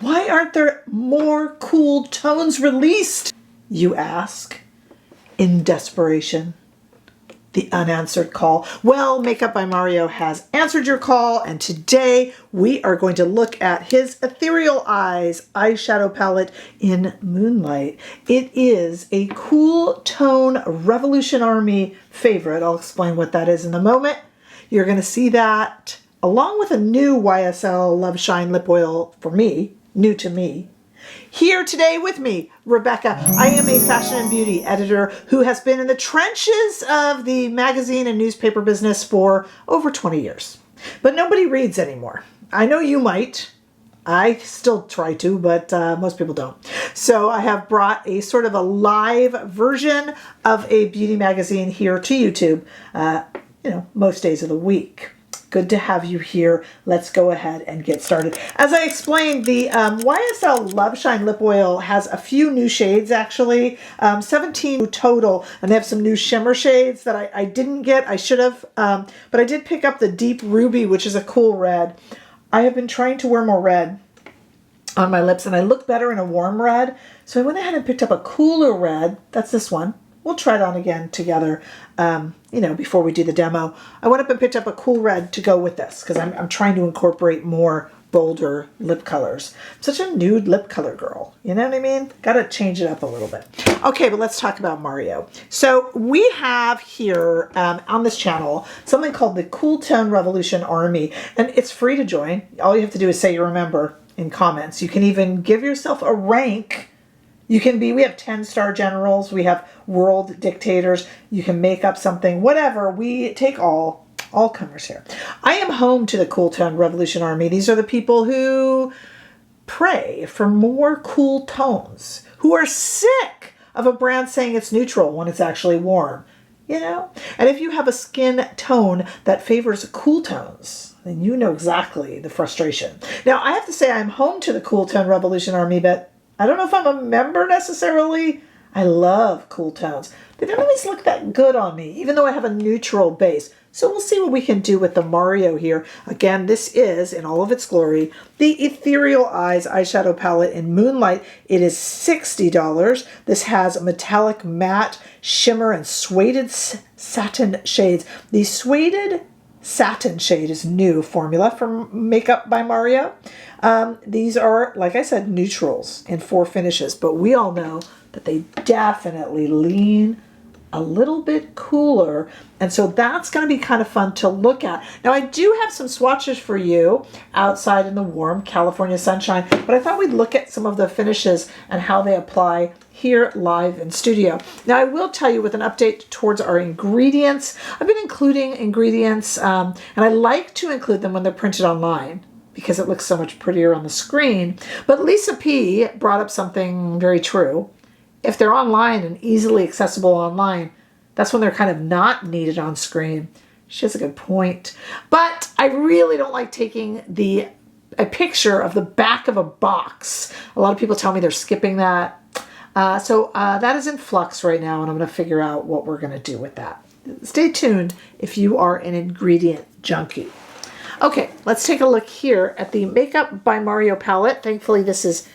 Why aren't there more cool tones released, you ask, in desperation? The unanswered call. Well, Makeup by Mario has answered your call, and today we are going to look at his Ethereal Eyes eyeshadow palette in Moonlight. It is a cool tone Revolution Army favorite. I'll explain what that is in a moment. You're going to see that along with a new YSL Loveshine Lip Oil for me, new to me. Here today with me, Rebecca. I am a fashion and beauty editor who has been in the trenches of the magazine and newspaper business for over 20 years. But nobody reads anymore. I know you might. I still try to, but most people don't. So I have brought a sort of a live version of a beauty magazine here to YouTube, most days of the week. Good to have you here. Let's go ahead and get started. As I explained, the YSL Loveshine Lip Oil has a few new shades, actually, 17 total, and they have some new shimmer shades that I didn't get. I should have, but I did pick up the Deep Ruby, which is a cool red. I have been trying to wear more red on my lips, and I look better in a warm red, so I went ahead and picked up a cooler red. That's this one. We'll try it on again together, before we do the demo. I went up and picked up a cool red to go with this because I'm trying to incorporate more bolder lip colors. I'm such a nude lip color girl, you know what I mean? Got to change it up a little bit. Okay, but let's talk about Mario. So we have here on this channel something called the Cool Tone Revolution Army, and it's free to join. All you have to do is say you remember in comments. You can even give yourself a rank. We have 10-star generals, we have world dictators, you can make up something, whatever. We take all comers here. I am home to the Cool Tone Revolution Army. These are the people who pray for more cool tones, who are sick of a brand saying it's neutral when it's actually warm, And if you have a skin tone that favors cool tones, then you know exactly the frustration. Now, I have to say I'm home to the Cool Tone Revolution Army, but I don't know if I'm a member necessarily. I love cool tones. They don't always look that good on me, even though I have a neutral base. So we'll see what we can do with the Mario here. Again, this is, in all of its glory, the Ethereal Eyes eyeshadow palette in Moonlight. It is $60. This has metallic matte, shimmer, and suede satin shades. The suede satin shade is new formula from Makeup by Mario. These are, like I said, neutrals in 4 finishes, but we all know that they definitely lean a little bit cooler, and so that's going to be kind of fun to look at. Now, I do have some swatches for you outside in the warm California sunshine, but I thought we'd look at some of the finishes and how they apply here live in studio. Now, I will tell you with an update towards our ingredients. I've been including ingredients, and I like to include them when they're printed online because it looks so much prettier on the screen. But Lisa P brought up something very true. If they're online and easily accessible online, that's when they're kind of not needed on screen. She has a good point. But I really don't like taking a picture of the back of a box. A lot of people tell me they're skipping that. So that is in flux right now, and I'm going to figure out what we're going to do with that. Stay tuned if you are an ingredient junkie. Okay, let's take a look here at the Makeup by Mario palette. Thankfully, this is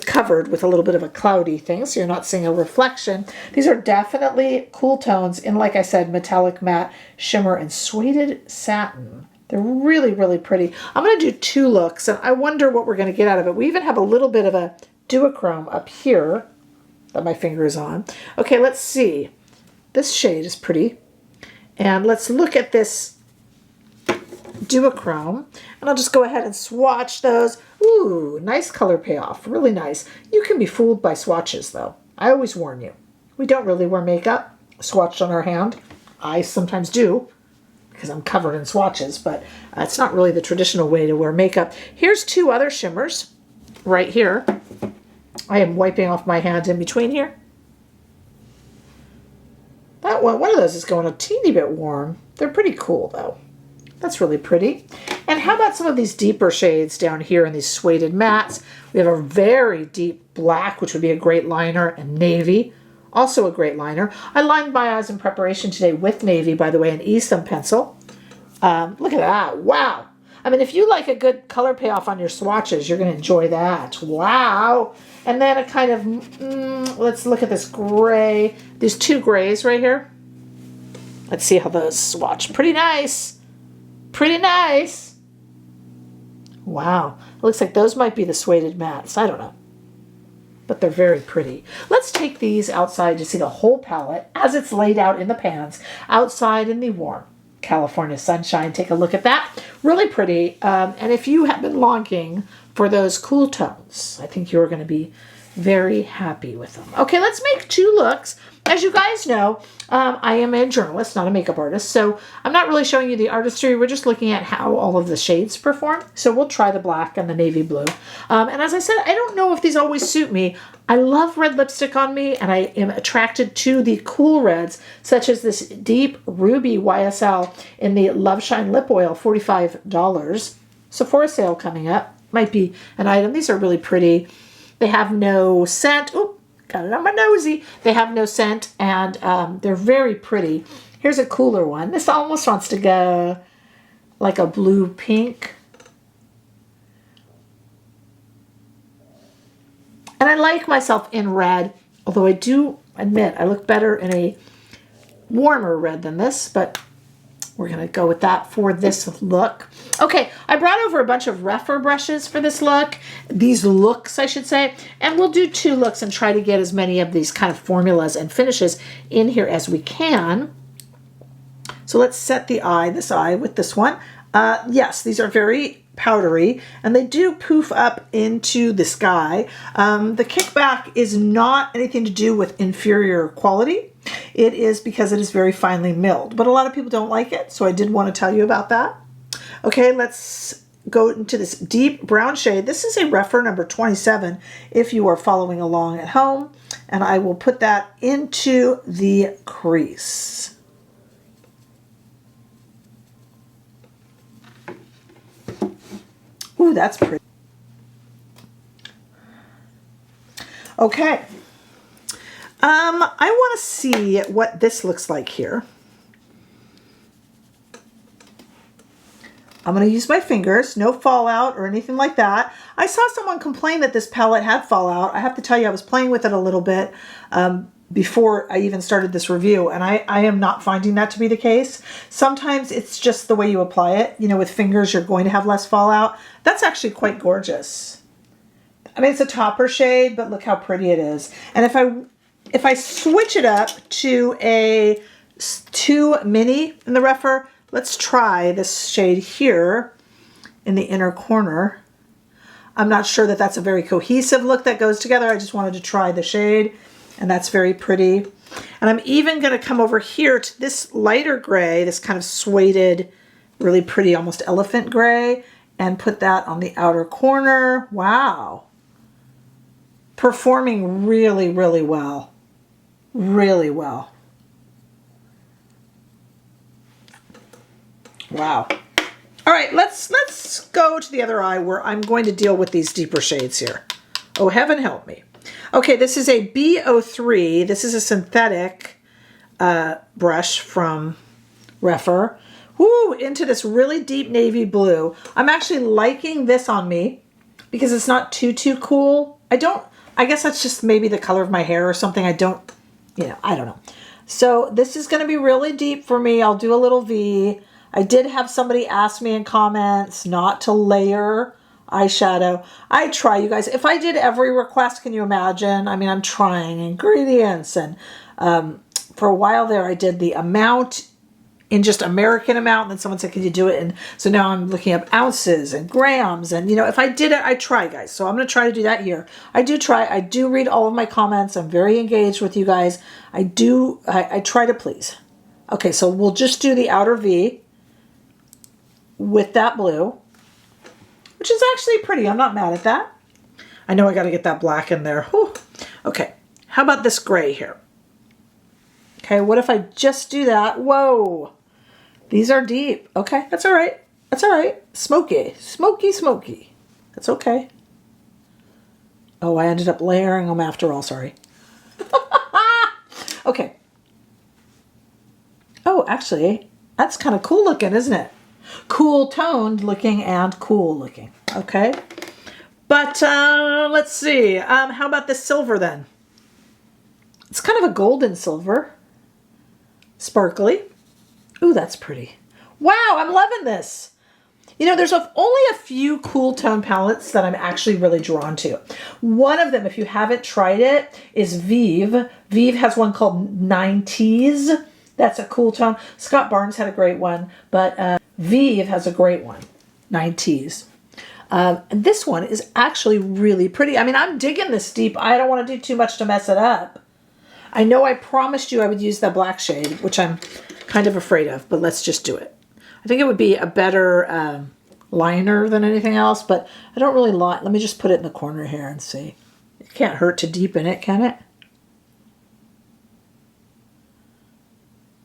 covered with a little bit of a cloudy thing, so you're not seeing a reflection. These are definitely cool tones in, like I said, metallic matte, shimmer, and suede satin. They're really, really pretty. I'm going to do 2 looks, and I wonder what we're going to get out of it. We even have a little bit of a duochrome up here that my finger is on. Okay, let's see. This shade is pretty. And let's look at this duochrome, and I'll just go ahead and swatch those. Ooh, nice color payoff, really nice. You can be fooled by swatches, though. I always warn you. We don't really wear makeup swatched on our hand. I sometimes do because I'm covered in swatches, but it's not really the traditional way to wear makeup. Here's 2 other shimmers right here. I am wiping off my hand in between here. That one of those is going a teeny bit warm. They're pretty cool, though. That's really pretty. And how about some of these deeper shades down here in these suede mattes? We have a very deep black, which would be a great liner, and navy, also a great liner. I lined my eyes in preparation today with navy, by the way, an Esom pencil. Look at that. Wow. I mean, if you like a good color payoff on your swatches, you're going to enjoy that. Wow. And then a kind of, let's look at this gray. These two grays right here. Let's see how those swatch. Pretty nice. Pretty nice. Wow. It looks like those might be the suede mattes. I don't know. But they're very pretty. Let's take these outside to see the whole palette as it's laid out in the pans outside in the warm California sunshine. Take a look at that. Really pretty. And if you have been longing for those cool tones, I think you're going to be very happy with them. Okay, let's make two looks. As you guys know, I am a journalist, not a makeup artist, so I'm not really showing you the artistry. We're just looking at how all of the shades perform. So we'll try the black and the navy blue. And as I said, I don't know if these always suit me. I love red lipstick on me, and I am attracted to the cool reds, such as this deep ruby YSL in the Loveshine Lip Oil, $45. Sephora sale coming up. Might be an item. These are really pretty. They have no scent. Oh, got it on my nosy. They have no scent, and they're very pretty. Here's a cooler one. This almost wants to go like a blue pink. And I like myself in red, although I do admit I look better in a warmer red than this, but we're going to go with that for this look. Okay, I brought over a bunch of Rephr brushes for this look. These looks, I should say. And we'll do two looks and try to get as many of these kind of formulas and finishes in here as we can. So let's set the eye, this eye with this one. Yes, these are very powdery, and they do poof up into the sky. The kickback is not anything to do with inferior quality. It is because it is very finely milled, but a lot of people don't like it, so I did want to tell you about that. Okay, let's go into this deep brown shade. This is a Rephr number 27 if you are following along at home, and I will put that into the crease. Ooh, that's pretty. Okay. I want to see what this looks like here. I'm going to use my fingers, no fallout or anything like that. I saw someone complain that this palette had fallout. I have to tell you, I was playing with it a little bit before I even started this review, and I am not finding that to be the case. Sometimes it's just the way you apply it. You know, with fingers, you're going to have less fallout. That's actually quite gorgeous. I mean, it's a topper shade, but look how pretty it is. And if I switch it up to a 2 mini in the Rephr, let's try this shade here in the inner corner. I'm not sure that that's a very cohesive look that goes together. I just wanted to try the shade, and that's very pretty. And I'm even going to come over here to this lighter gray, this kind of suede, really pretty, almost elephant gray, and put that on the outer corner. Wow. Performing really, really well. Really well. Wow. All right, let's go to the other eye where I'm going to deal with these deeper shades here. Oh, heaven help me. Okay, this is a B03. This is a synthetic brush from Rephr. Woo, into this really deep navy blue. I'm actually liking this on me because it's not too cool. I guess that's just maybe the color of my hair or something. I don't know. So this is going to be really deep for me. I'll do a little V. I did have somebody ask me in comments not to layer eyeshadow. I try, you guys. If I did every request, can you imagine? I mean, I'm trying ingredients, and for a while there, I did the amount in just American amount, and then someone said, can you do it? And so now I'm looking up ounces and grams, and if I did it, I try, guys. So I'm going to try to do that here. I do try. I do read all of my comments. I'm very engaged with you guys. I try to please. Okay, so we'll just do the outer V with that blue, which is actually pretty. I'm not mad at that. I know I got to get that black in there. Whew. Okay, how about this gray here? Okay, what if I just do that? Whoa, these are deep. Okay, that's all right. That's all right. Smoky, smoky, smoky. That's okay. Oh, I ended up layering them after all. Sorry. Okay. Oh, actually, that's kind of cool looking, isn't it? Cool toned looking and cool looking. Okay. But let's see. How about this silver then? It's kind of a golden silver. Sparkly. Ooh, that's pretty. Wow, I'm loving this. You know, there's only a few cool tone palettes that I'm actually really drawn to. One of them, if you haven't tried it, is Vive. Vive has one called 90s. That's a cool tone. Scott Barnes had a great one, but Vive has a great one, 90s. And this one is actually really pretty. I mean, I'm digging this deep. I don't want to do too much to mess it up. I know I promised you I would use the black shade, which I'm kind of afraid of, but let's just do it. I think it would be a better liner than anything else, but I don't really like. Let me just put it in the corner here and see. It can't hurt to deepen it, can it?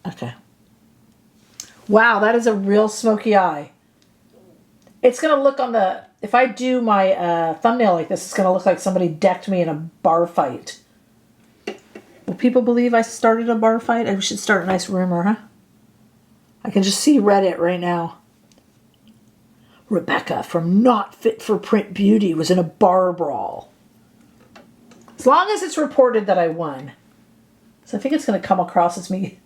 Okay. Wow, that is a real smoky eye. It's going to look on the, if I do my thumbnail like this, it's going to look like somebody decked me in a bar fight. Will people believe I started a bar fight? I should start a nice rumor, huh? I can just see Reddit right now. Rebecca from Not Fit for Print Beauty was in a bar brawl. As long as it's reported that I won. So I think it's going to come across as me.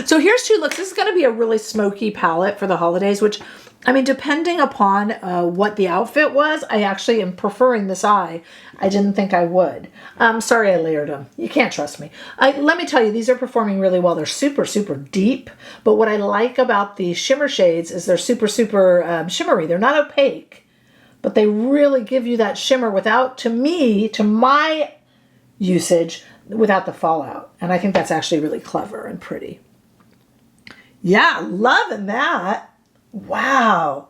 So here's two looks. This is going to be a really smoky palette for the holidays, which, I mean, depending upon what the outfit was, I actually am preferring this eye. I didn't think I would. Sorry I layered them. You can't trust me. Let me tell you, these are performing really well. They're super, super deep. But what I like about the shimmer shades is they're super, super shimmery. They're not opaque, but they really give you that shimmer without, to me, to my usage, without the fallout. And I think that's actually really clever and pretty. Yeah, loving that. Wow.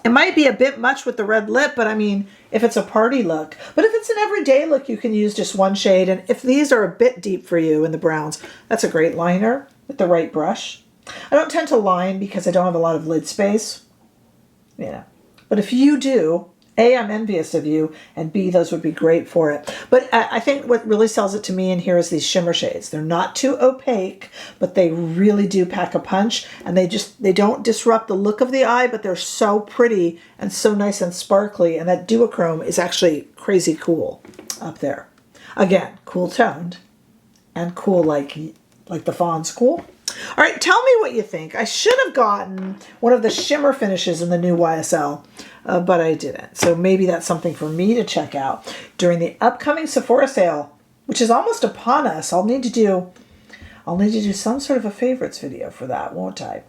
It might be a bit much with the red lip, but I mean, if it's a party look. But if it's an everyday look, you can use just one shade. And if these are a bit deep for you in the browns, that's a great liner with the right brush. I don't tend to line because I don't have a lot of lid space. Yeah. But if you do, A, I'm envious of you, and B, those would be great for it. But I think what really sells it to me in here is these shimmer shades. They're not too opaque, but they really do pack a punch, and they don't disrupt the look of the eye, but they're so pretty and so nice and sparkly, and that duochrome is actually crazy cool up there. Again, cool toned and cool like the fawn's cool. All right, tell me what you think. I should have gotten one of the shimmer finishes in the new YSL, but I didn't. So maybe that's something for me to check out during the upcoming Sephora sale, which is almost upon us. I'll need to do some sort of a favorites video for that, won't I?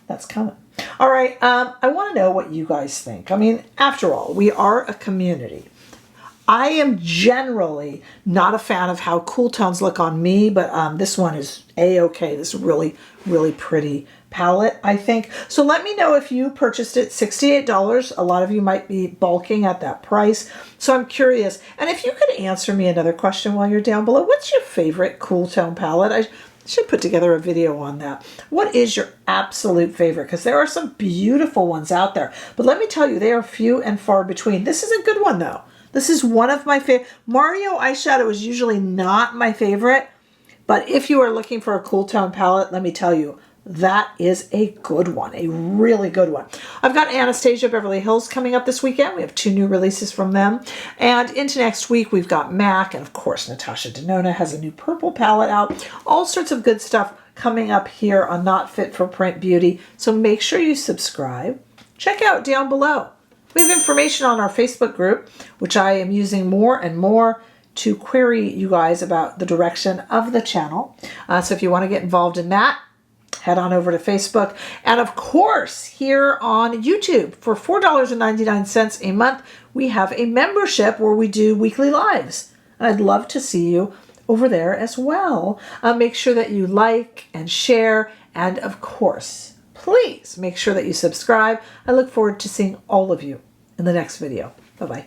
That's coming. All right, I want to know what you guys think. I mean, after all, we are a community. I am generally not a fan of how cool tones look on me, but this one is A-okay. This is really, really pretty palette, I think. So let me know if you purchased it. $68. A lot of you might be balking at that price. So I'm curious. And if you could answer me another question while you're down below, what's your favorite cool tone palette? I should put together a video on that. What is your absolute favorite? Because there are some beautiful ones out there. But let me tell you, they are few and far between. This is a good one, though. This is one of my favorite. Mario eyeshadow is usually not my favorite, but if you are looking for a cool tone palette, let me tell you, that is a good one, a really good one. I've got Anastasia Beverly Hills coming up this weekend. We have 2 new releases from them. And into next week, we've got MAC, and of course, Natasha Denona has a new purple palette out. All sorts of good stuff coming up here on Not Fit for Print Beauty. So make sure you subscribe. Check out down below. We have information on our Facebook group, which I am using more and more to query you guys about the direction of the channel. So if you want to get involved in that, head on over to Facebook. And of course, here on YouTube, for $4.99 a month, we have a membership where we do weekly lives. And I'd love to see you over there as well. Make sure that you like and share, and of course, please make sure that you subscribe. I look forward to seeing all of you in the next video. Bye-bye.